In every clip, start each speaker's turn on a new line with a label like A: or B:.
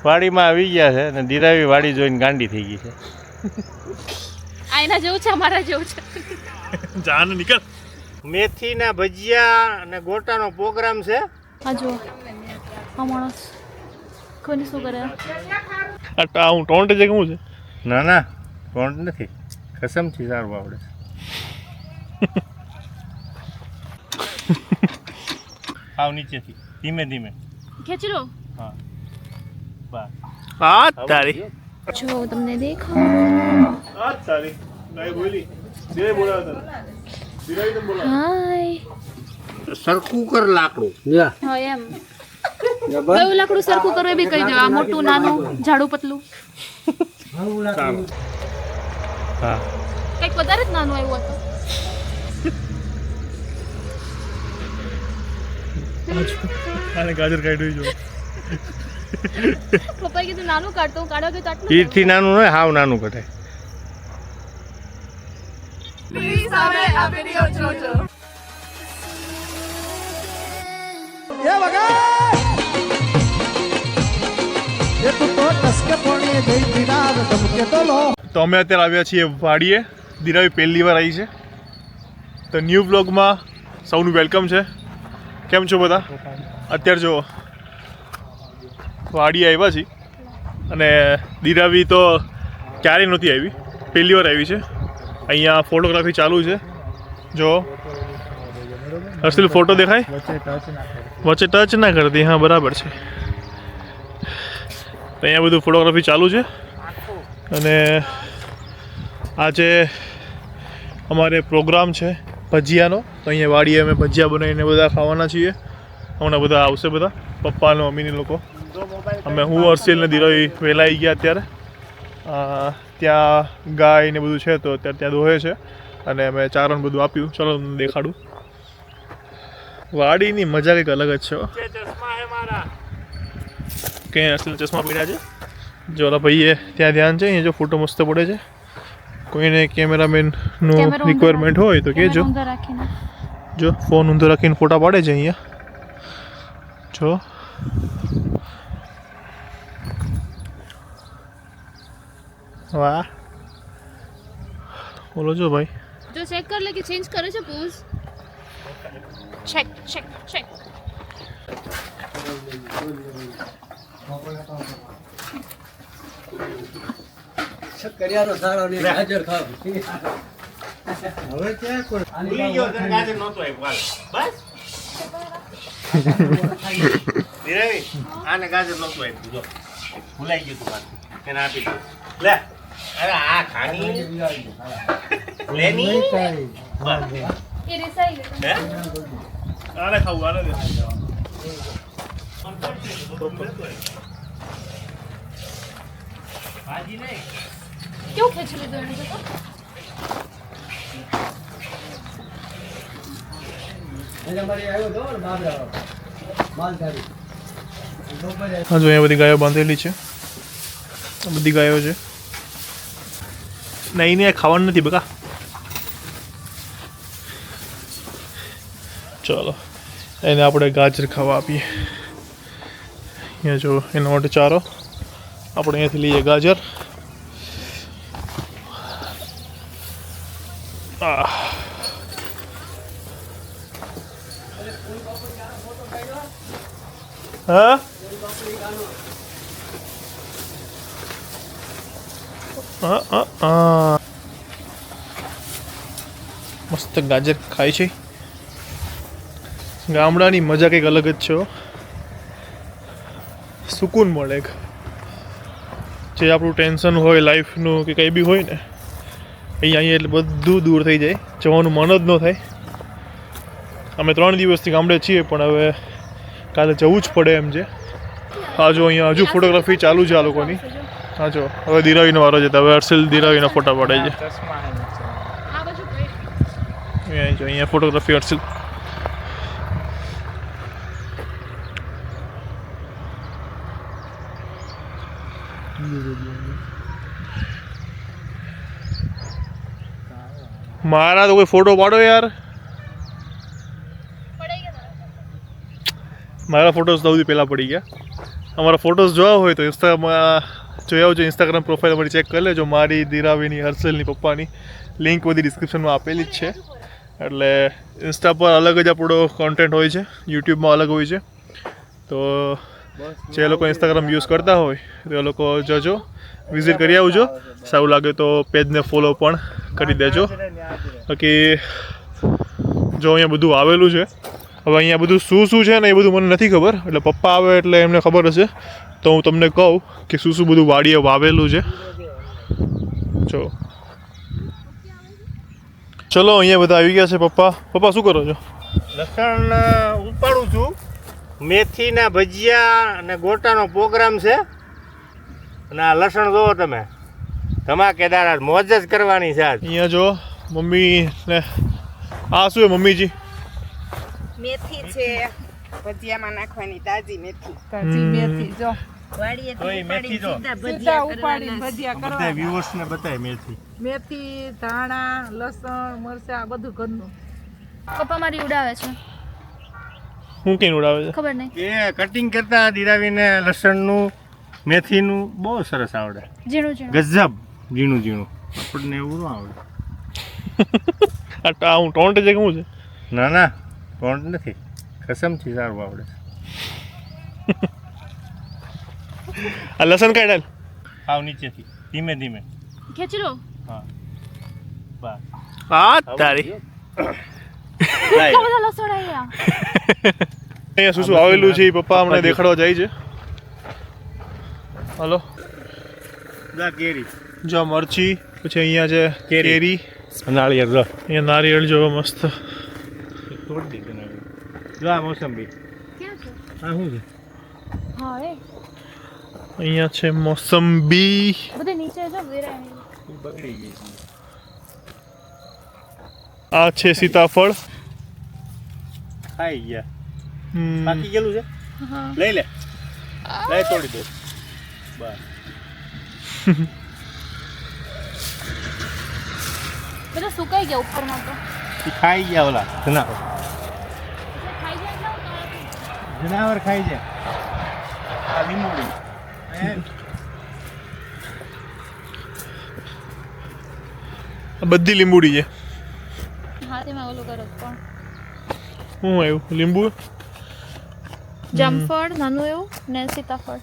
A: વાડીમાં આવી ગયા છે અને દિરાવી વાડી જોઈને ગાંડી થઈ ગઈ છે.
B: આયના જેવું છે, અમારા જેવું છે.
A: જાન નીકળ. મેથીના ભજીયા અને ગોટાનો પ્રોગ્રામ છે.
B: આ જો આ માણસ કોને શું કરે?
C: આ હું ટોન્ટ છે કેવું છે?
A: ના ના ટોન્ટ નથી, કસમથી સારું આવડે છે. આવ નીચેથી ધીમે ધીમે
B: ખેંચી લો.
A: હા બસ.
C: આ તારી
B: જો તમને દેખાવ.
C: આ તારી નઈ બોલી દે બોલાવ તને
B: હાય.
A: સરખું કર લાકડું.
B: હા એમ કયું લાકડું સરખું કરવું એ બી કહી દેવા. મોટું નાનું જાડું પતલું
A: હા
B: કંઈક વધારે જ નાનું આવ્યું હતું.
C: આને ગાજર કાઢ્યું જો
B: પપ્પાએ કીધું નાનું કાઢતો, હું કાઢવા ગઈ તો આટલું.
A: ઈરથી નાનું નહીં, હાવ નાનું કઢાય.
C: તો અમે અત્યારે આવ્યા છીએ વાડીએ. દિરાવી પહેલી વાર આવી છે તો ન્યૂ બ્લોગમાં સૌનું વેલકમ છે. કેમ છો બધા? અત્યારે જો વાડી આવ્યા છીએ અને દિરાવી તો ક્યારેય નહોતી આવી, પહેલી વાર આવી છે. અહીંયા ફોટોગ્રાફી ચાલુ છે. જો હર્ષિલ ફોટો દેખાય, વચ્ચે ટચ ના કરતી. હા બરાબર છે. તો અહીંયા બધું ફોટોગ્રાફી ચાલુ છે અને આજે અમારે પ્રોગ્રામ છે ભજીયાનો. તો અહીંયા વાડીએ અમે ભજીયા બનાવીને બધા ખાવાના છીએ. હમણાં બધા આવશે, બધા પપ્પાનો મમ્મીની લોકો. અમે હું હર્ષિલ ને દિરાવી વહેલા આવી ગયા. અત્યારે ત્યાં ગાય ને બધું છે તો અત્યારે ત્યાં દોહે છે અને અમે ચારણ બધું આપ્યું. ચલો તમને દેખાડું. વાડીની મજા કંઈક અલગ જ છે. કે હર્ષિલ ચશ્મા પડ્યા છે. જો ઓલા ભાઈએ ત્યાં ધ્યાન છે. અહીંયા જો ફોટો મસ્ત પડે છે. કોઈને કેમેરામેનનું રિક્વાયરમેન્ટ હોય તો કહેજો. જો ફોન ઊંધો રાખીને ફોટા પાડે છે અહીંયા. જો વાહ. બોલો જો ભાઈ,
B: જો ચેક કર લે કે ચેન્જ કરે છે પોઝ. Check check check.
D: કરિયારો સારો ને હાજર ખાવ. હવે ક્યાં કોઈ
A: ભૂલી ગયો તને ગાજર નહોતો આવ્યો. હાલ બસ દિરાવી આને ગાજર નહોતું આપ્યું. જો ભૂલાઈ ગયું તું પાછું, એને આપી દઉં. લે અરે આ ખાની લેની બસ.
B: એ રેસાઈ ગયો.
A: હે
C: આને ખાવું, આને દે.
A: ભાજી નહીં
B: કેવું ખેંચી લીધું એને તો?
D: એને મારી આવ્યો તો બાબરા માલધારી.
C: હા જો અહીંયા બધી ગાયો બાંધેલી છે. આ બધી ગાયો છે. નહીં ને ખાવાનું નથી બકા. ચાલો એને આપણે ગાજર ખાવા આપીએ. અહીંયા જો એના માટે ચારો આપણે અહીંયાથી લઈએ ગાજર. હા મસ્ત ગાજર ખાય છે. ગામડાની મજા કંઈક અલગ જ છે. સુકૂન મળે. જે આપણું ટેન્શન હોય લાઈફનું કે કંઈ બી હોય ને, અહીંયા એટલે બધું દૂર થઈ જાય. જવાનું મન જ ન થાય. અમે 3 દિવસથી ગામડે છીએ પણ હવે કાલે જવું જ પડે એમ છે. આ જો અહીંયા હજુ ફોટોગ્રાફી ચાલુ છે આ લોકોની. હા જો હવે દિરાવીનો વારો છે. હવે હર્ષિલ દિરાવીના ફોટા પાડે છે.
B: આ બાજુ કઈ?
C: અહીંયા જો અહીંયા ફોટોગ્રાફી હર્ષિલ. મારા તો કોઈ ફોટો પાડો યાર. મારા ફોટોસ સૌથી પહેલાં પડી ગયા. અમારા ફોટોઝ જોવા હોય તો ઇન્સ્ટામાં જોઈ આવજો. ઇન્સ્ટાગ્રામ પ્રોફાઇલ અમારી ચેક કરી લેજો. મારી, દિરાવીની, હર્ષલની, પપ્પાની લિંક બધી ડિસ્ક્રિપ્શનમાં આપેલી જ છે. એટલે ઇન્સ્ટા પર અલગ જ આપણો કોન્ટેન્ટ હોય છે, યુટ્યુબમાં અલગ હોય છે. તો જે લોકો ઇન્સ્ટાગ્રામ યુઝ કરતા હોય તે લોકો જજો, વિઝિટ કરી આવજો. સારું લાગે તો પેજને ફોલો પણ કરી દેજો. બાકી જો અહીંયા બધું આવેલું છે. હવે અહીંયા બધું શું છે ને એ બધું મને નથી ખબર, એટલે પપ્પા આવે એટલે એમને ખબર હશે. તો હું તમને કહું કે શું બધું વાડીએ વાવેલું છે. જો ચલો અહીંયા બધા આવી ગયા છે. પપ્પા શું કરો છો?
A: લસણ ઉપાડું છું. મેથીના ભજીયા અને ગોટાનો પ્રોગ્રામ છે. અને આ લસણ જોવો તમે, ધમાકેદાર આજ મોજ જ કરવાની છે આજ.
C: અહીંયા જો મમ્મી ને આ શું છે મમ્મીજી?
E: મેથી છે ભજીયામાં નાખવાની તાજી મેથી.
B: તાજી મેથી જો
A: તોય મેથી જો
E: સીધા ઉપાડીને ભજીયા
A: બધા
E: કરવાના.
A: વ્યુઅર્સને બતાય મેથી.
E: મેથી, ધાણા, લસણ, મરચાં બધું ઘરનું.
B: પપ્પા મારી ઉડાવે છે,
C: હું કઈ ઉડાવે છે?
B: ખબર નહીં.
A: એ કટિંગ કરતા દિરાવીને લસણનું, મેથીનું બહુ સરસ આવડે.
B: ઝીણું ઝીણું.
A: ગજબ ઝીણું ઝીણું. આપણને એવું ન આવડે.
C: આ હું ટોન્ટ છે કે શું છે?
A: ના ના, ટોન્ટ નથી, કસમથી સારું આવડે.
C: આ લસણ કાઢ ડાલ.
A: આવ નીચેથી ધીમે ધીમે.
B: ખેંચી લો.
A: હા બસ.
C: આ તારી
B: કેટલા બધા લસણ અહીંયા.
C: અહીંયા શું આવેલું છે એ પપ્પા અમને દેખાડવા જાય છે. હાલો.
A: કેરી
C: જો મરચી, પછી અહીંયા છે કેરી,
A: નાળિયેર જો
C: અહીંયા નારિયેળ જો મસ્ત.
A: તોડી દીધી. જો આ મોસંબી.
B: ક્યાં છે?
A: આ શું છે?
B: હા એ
C: અહીંયા છે મોસંબી.
B: બધે નીચે છે વેરાય.
A: બગડી ગઈ.
C: આ છે સીતાફળ.
A: ખાઈ ગયા.
C: હમ.
A: બાકી ગયેલું છે.
B: હા
A: લઈ લે, લઈ તોડી દો. બસ.
B: બધા સુકાઈ ગયા ઉપરમાં તો.
A: ઈ ખાઈ ગયા ઓલા જનાવર.
B: ખાઈ ગયા એટલા ઉતાવળથી.
A: જનાવર ખાઈ જાય. આ લીંબોડી.
C: આ બધી લીંબુડી છે.
B: હા તેમાં ઓલું કરો પણ
C: શું આવ્યું? લીંબુ,
B: જામફળ નાનું એવું ને સીતાફળ.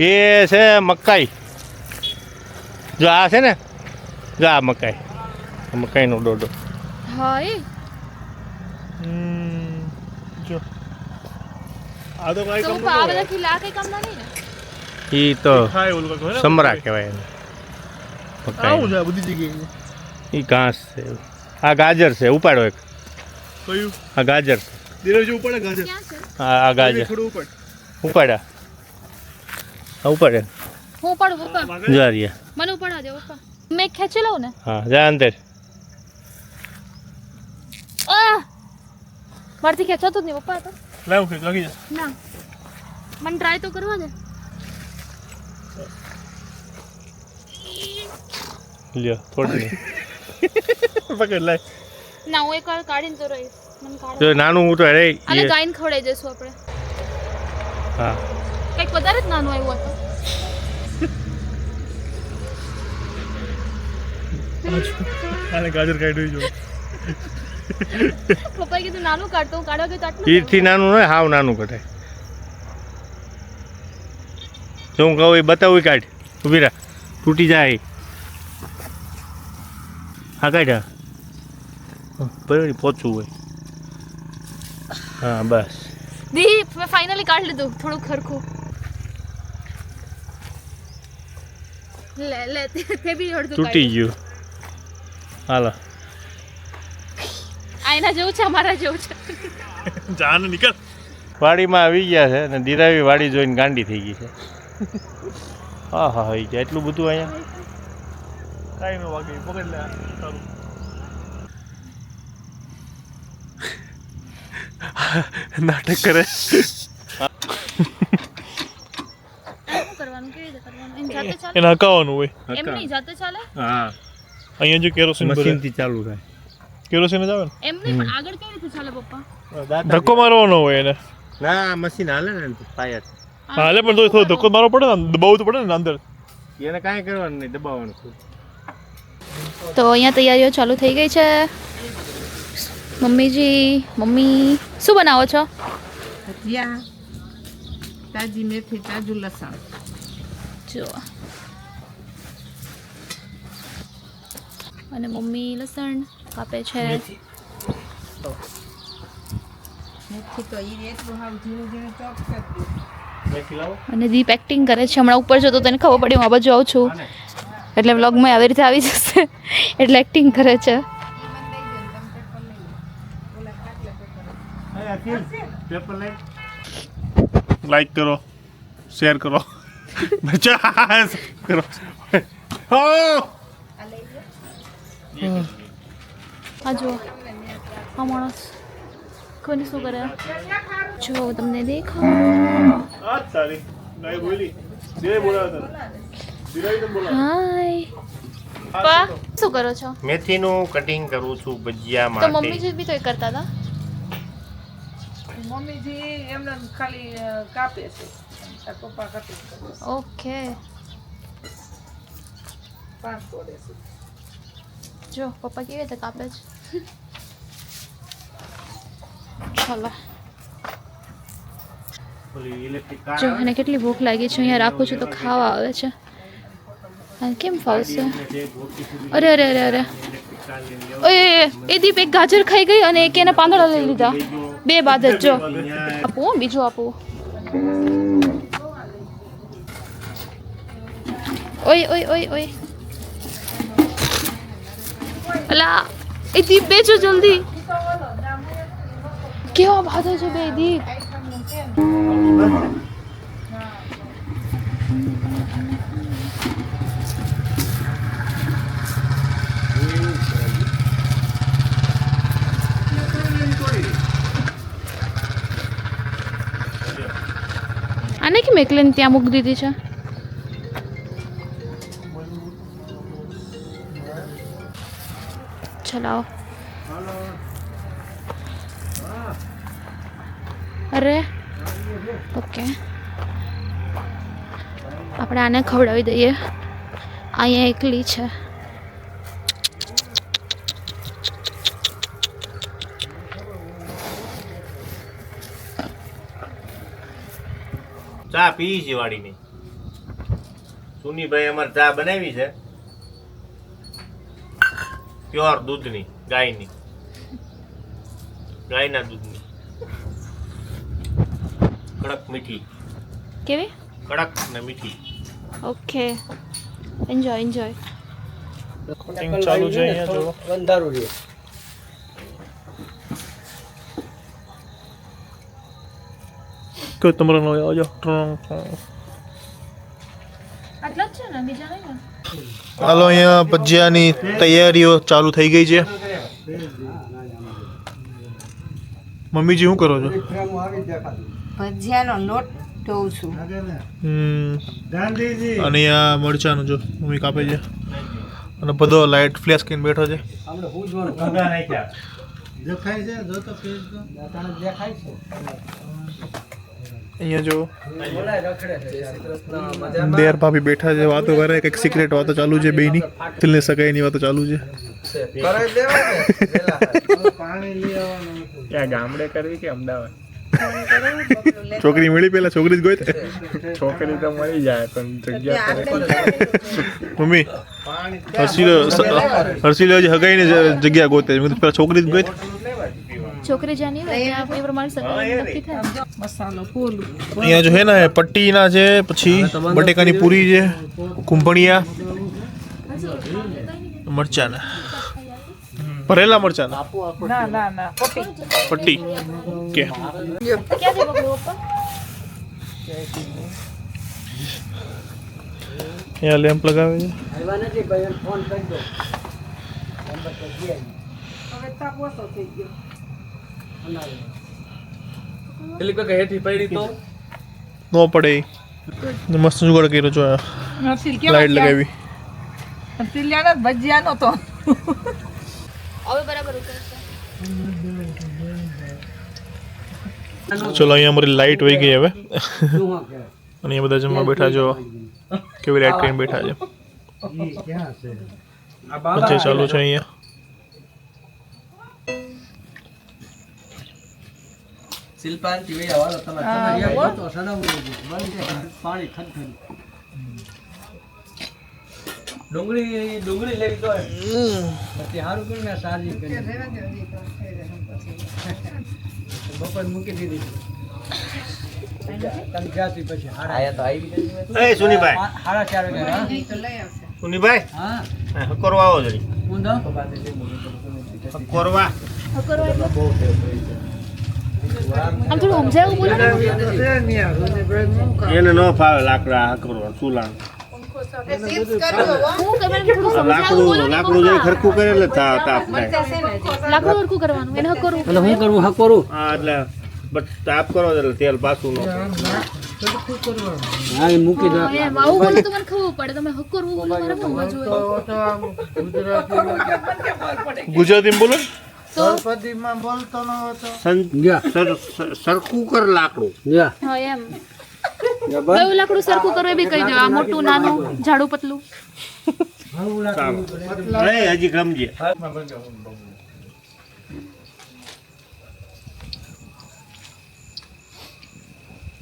A: એ છે મકાઈ. જો આ છે ને, જો આ મકાઈ, મકાઈનો ડોડો.
B: હા એ
C: જો આ તો કઈ
B: તો
C: કામ
B: પપ્પા આ બધા કિલ્લા કઈ કામના નહીં ને.
A: ઈ તો
C: ખાય ઓલું કાંઈક હોય ને?
A: સમરા કહેવાય એને.
C: આવું
A: મકાઈ.
C: છે આ બધી જગ્યાએ.
A: ઈ ઘાસ છે. આ ગાજર છે, ઉપાડો એક.
C: કયું?
A: આ ગાજર છે.
C: ધીરજ ઉપર ગાજર.
B: ક્યાં છે?
A: આ ગાજર
C: થોડું ઉપર.
A: ઉપાડ્યા. આ ઉપાડે
B: હું ઉપાડું પપ્પા?
A: જા રહ્યા.
B: મને ઉપાડવા દે પપ્પા. મેં ખેંચી લઉં ને.
A: હા જા અંદર.
B: મારથી ખેંચાતું જ નહીં પપ્પા તો.
C: લાવ કે લાગી જા.
B: ના મને ટ્રાય તો કરવા દે.
A: લ્યો થોડી.
C: પકડ લાય.
B: ના હું એકવાર કાઢીને તો રહીશ. મને કાઢ.
A: જો નાનું હું તો અરે
B: આને ગાયને ખવડાવી દઈશું આપણે.
A: હા
B: કંઈક વધારે જ નાનું આવ્યું હતું.
C: આને ગાજર કાઢ્યું જો.
B: પપ્પાએ કીધું નાનું કાઢતો, હું કાઢવા ગઈ તો આટલું
A: ઈથી નાનું ને હાવ નાનું કઢાય. જો હું કહું એ બતાવું, કાઢ. ઊભી રાખ, તૂટી જાય. હા કાઢ્યા. બરાબર પોચું હોય. હા બસ.
B: દી મેં ફાઇનલી કાઢી લીધું થોડું ખરખું. લે લે તે બી અડધું
A: તૂટી ગયું. હાલો.
B: આયના જેવું છે, અમારા જેવું છે.
C: જાન નીકળ.
A: વાડીમાં આવી ગયા છે અને દિરાવી વાડી જોઈને ગાંડી થઈ ગઈ છે. હા હા હા ગયા એટલું બધું અહીંયા.
C: કાઈ નો વાગે પકડ લે. સારું. નાટક કરે.
B: શું કરવાનું, કેવી રીતે કરવાનું? એમ જાતે ચાલે?
C: એને હકાવવાનું હોય.
B: એમ નહીં જાતે ચાલે?
A: હા
C: અહીંયા જો કેરોસીન ભરે.
A: મશીનથી ચાલુ થાય.
C: કેરોસીન જ આવે ને.
B: એમ નહીં પણ આગળ કેવી રીતે ચાલે પપ્પા?
C: ધક્કો મારવાનો હોય એને.
A: ના મશીન હાલે ને ફાયર
C: હાલે પણ તો થોડો ધક્કો મારવો પડે ને દબાવવું તો પડે ને અંદર.
A: એને કાંઈ કરવાનું નહીં, દબાવવાનું છે.
B: તો અહીંયા તૈયારીઓ ચાલુ થઈ ગઈ છે. મમ્મી શું બનાવો છો?
E: ભજીયા, તાજી મેથી, તાજું લસણ.
B: જો અને મમ્મી લસણ કાપે છે.
E: મેથી તો ઈ એટલું સારું ઝીણું ઝીણું ચોપ કરી દે.
A: મેથી લાવો.
B: અને દીપ એક્ટિંગ કરે છે. હમણાં ઉપર જો તો તને ખબર પડી હું આ બાજુ આવું છું એટલે વ્લોગમાં આવી રીતે આવી જશે એટલે એક્ટિંગ કરે છે.
A: પેપર લઈ.
C: લાઈક કરો, શેર કરો, બચા કરો. હો
B: આ જો આ માણસ કોને શું કરે જો તમને દેખાવ.
C: આ સારી નહીં બોલી દે બોલાવ તને
B: હાય પા શું કરો છો?
A: મેથીનું કટિંગ કરું છું ભજીયા
B: તો
A: માટે.
B: મમ્મી બી તો એ કરતા હતા.
E: મમ્મીજી એમને ખાલી કાપે છે. તાર પપ્પા કટિંગ કરે છે.
B: ઓકે
E: પાંચ તોડે છે.
B: જો પપ્પા કેવી રીતે કાપે છે. ચાલો
A: ઓલી ઇલેક્ટ્રિક કાર
B: જો અને કેટલી ભૂખ લાગી છે. અહીંયા રાખું છું તો ખાવા આવે છે. અને કેમ ફાવશે? અરે અરે અરે અરે ઓય એ દીપ એક ગાજર ખાઈ ગઈ અને એક એના પાંદડા લઈ લીધા. બે બાદ જ જો આપું બીજું આપું. ઓય ઓય ઓય ઓય અલા એ દીપ બેચો જલ્દી. કેવા ભાદો છે બે દીપ. આને કેમ એકલે ત્યાં મૂકી દીધી છે? ચલાવો. અરે ઓકે આપણે આને ખવડાવી દઈએ. અહીંયા એકલી છે.
A: ચા પી છે વાડીની. સુનીભાઈ અમારે ચા બનાવી છે પ્યોર દૂધની, ગાયના દૂધની, કડક મીઠી.
B: કેવી?
A: કડક ને મીઠી.
B: Okay enjoy enjoy.
C: ચાલુ છે અહીંયા જો
D: બંધારું છે.
C: કે તમારો નો આવજો.
B: આટલા જ છે ને બીજા નહીં ને?
C: હાલો અહીંયા ભજીયાની તૈયારીઓ ચાલુ થઈ ગઈ છે. મમ્મીજી શું કરો છો?
E: ભજીયાનો લોટ ઢોઉં છું.
C: અને અહીંયા મરચાનું જો મમ્મી કાપે છે અને બધો લાઈટ ફ્લેશ કરીને બેઠો છે.
D: આપણે પૂછવાનું
A: ઉભા રાખ્યા.
D: દેખાય છે જો તો ફેસ દેખાય છે.
C: અહીંયા જો
D: બોલાય રખડે છે. મજામાં
C: દેર ભાભી બેઠા છે, વાતો કરે, કંઈક સિક્રેટ વાતો ચાલુ છે બેયની. દિલને સગાઈની વાતો ચાલુ છે.
D: કરાઈ દેવાય ને પેલા પાણી લઈ આવવાનું.
A: ક્યાં ગામડે કરવી કે અમદાવાદ?
C: છોકરી મળી પેલા છોકરી જ ગઈ તે.
A: છોકરી તો મળી જાય પણ જગ્યા
C: મમ્મી હર્ષિલ હજી હગાઈને જગ્યા ગોતે. મેં કીધું પેલા છોકરી જ ગઈ.
B: છોકરી જાની હોય ત્યાં એ પ્રમાણે સગાઈ નક્કી થાય.
E: મસાલો ફૂલ
C: અહીંયા જો હે ને પટ્ટીના છે, પછી બટેકાની પૂરી છે, કુંભણિયા, મરચાના, ભરેલા મરચાના
E: ના ના ના કોટી
C: પટ્ટી કે
B: ક્યાંથી પકડ્યું પપ્પા?
C: અહીંયા લેમ્પ લગાવે છે.
D: આવ્યા નથી ભાઈ ફોન કરી દો.
E: હવે તાપ ઓછો થઈ ગયો.
C: નો પડે ઈ. મસ્ત જુગાડ કર્યો જો.
E: નરસિંહ
C: લાઈટ લગાવી.
E: સિલિયાનો ભજીયાનો તો
B: હવે બરાબર ઉતરશે.
C: ચલો અહીંયા અમારી લાઇટ વહી ગઈ હવે
D: શું હા કહેવાય?
C: અને અહીંયા બધા જમવા બેઠા જો કેવી લાઇટ કરીને બેઠા છે
D: આ બાબા
C: વચ્ચે ચાલુ છે અહીંયા
D: શિલ્પાંતિ વૈયા વાળો તમારે
E: હા,
D: તમારે
E: હો.
D: યાર તો સડાવું બંધ છે પાણી ખનખન ડુંગળી લેવી તો પછી સારું કર્યું ને સારી કરી બપોર મૂકી દીધી તમે જ્યાંથી પછી
A: એ સુનીભાઈ
D: સાડા 4 વાગે હા?
A: સુનીભાઈ
D: હા
A: કરવા આવો જરી
D: ઊંધો
A: કરવા
B: આમ થોડું સમજાવું બોલો ને.
A: એને ન ફાવે લાકડા હકરવા ચૂલા
B: હું કે મને થોડું સમજાવું બોલો ને.
A: લાકડું જરી ખરખું કરે એટલે તાપ થાય
B: લાકડું હરખું કરવાનું એને હકરવું
D: એટલે હું કરવું હા કરું
A: હા એટલે બસ તાપ કરો એટલે તેલ પાછું ન
D: હા એ મૂકી દો
B: એમ આવું બોલો તો મને ખબર પડે તમે હકરવું બોલો મારે શું જોઈએ
C: ગુજરાતીમાં બોલો
B: તો
A: સરખું કર લાકડું
D: જા
B: હા એમ કયું લાકડું સરખું કરવું એ બી કહી દેવા મોટું નાનું જાડું પતલું
A: હજી ગમજે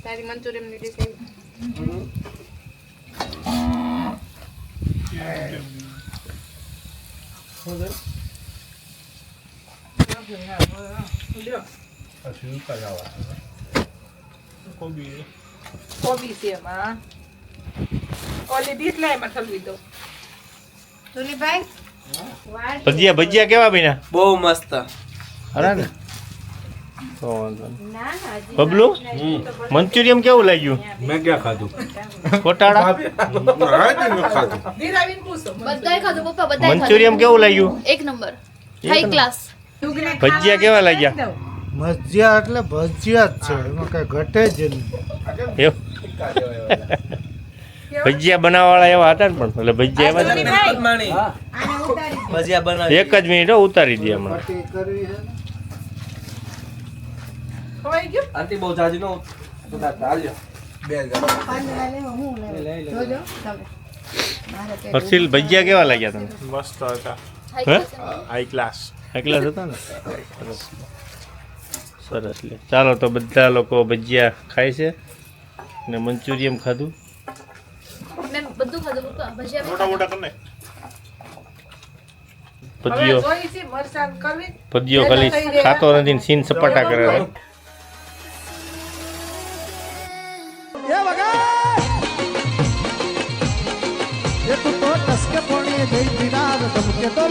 B: તારી મંચુરિયન ની ડીશ
E: કોબી છે એમાં ઓલી ડીશ લાય એમાં ઠલવી દો
A: ભજીયા ભજીયા કેવા બન્યા
F: બહુ મસ્ત
A: અરે ને તો વાંધો નહીં. બબલુ મંચુરિયમ કેવું લાગ્યું
F: મેં ક્યાં ખાધું
A: કોટાળા
E: ધીરાવીને પૂછો
B: બધાય ખાધું પપ્પા બધાય
A: મંચુરિયમ કેવું લાગ્યું
B: એક નંબર હાઈ ક્લાસ
A: ભજીયા કેવા લાગ્યા
G: ભજીયા એટલે ભજીયા જ છે એમાં કઈ ઘટે જ નહીં.
A: એવું? ભજીયા બનાવવાળા એવા હતા ને પણ એટલે ભજીયા એવા જ ને.
F: પદ્માણી ભજીયા બનાવી
A: એક જ મિનિટ હો, ઉતારી દે હમણાં
E: ખવાઈ ગયું
F: આંટી બહુ જાજી નો ચાલ્યો
A: હર્ષિલ ભજીયા કેવા લાગ્યા તમને
C: મસ્ત હતા
A: હે
C: હાઈ ક્લાસ
A: એકલા જ હતા ને સરસ સરસ લે ચાલો તો બધા લોકો ભજીયા ખાય છે ને મંચુરિયમ ખાધું
B: મેં બધું ખાધું પપ્પા ભજીયા
C: મોટા મોટા કરીને
E: હવે
A: ભજીયો
E: જોઈ છે મરચાં કરવી
A: ભજીયો ખાલી ખાતો નથી ને સીન સપાટા કરે છે
G: એ તું તો ટસકે પોણી જઈ પીડા ધમકે તો